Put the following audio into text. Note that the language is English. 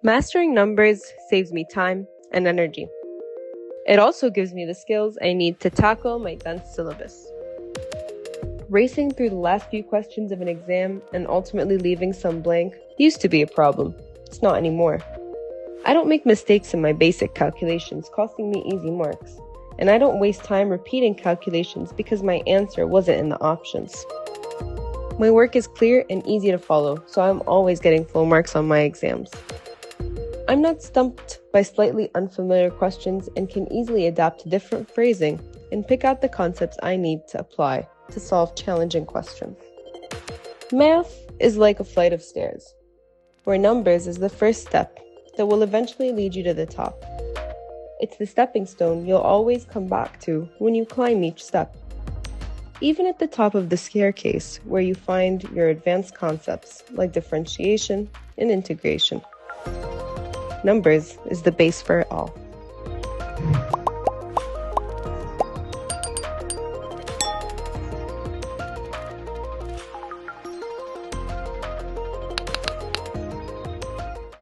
Mastering numbers saves me time and energy. It also gives me the skills I need to tackle my dense syllabus. Racing through the last few questions of an exam and ultimately leaving some blank used to be a problem. It's not anymore. I don't make mistakes in my basic calculations, costing me easy marks. And I don't waste time repeating calculations because my answer wasn't in the options. My work is clear and easy to follow, so I'm always getting full marks on my exams. I'm not stumped by slightly unfamiliar questions and can easily adapt to different phrasing and pick out the concepts I need to apply to solve challenging questions. Math is like a flight of stairs, where numbers is the first step that will eventually lead you to the top. It's the stepping stone you'll always come back to when you climb each step. Even at the top of the staircase, where you find your advanced concepts like differentiation and integration. Numbers is the base for it all.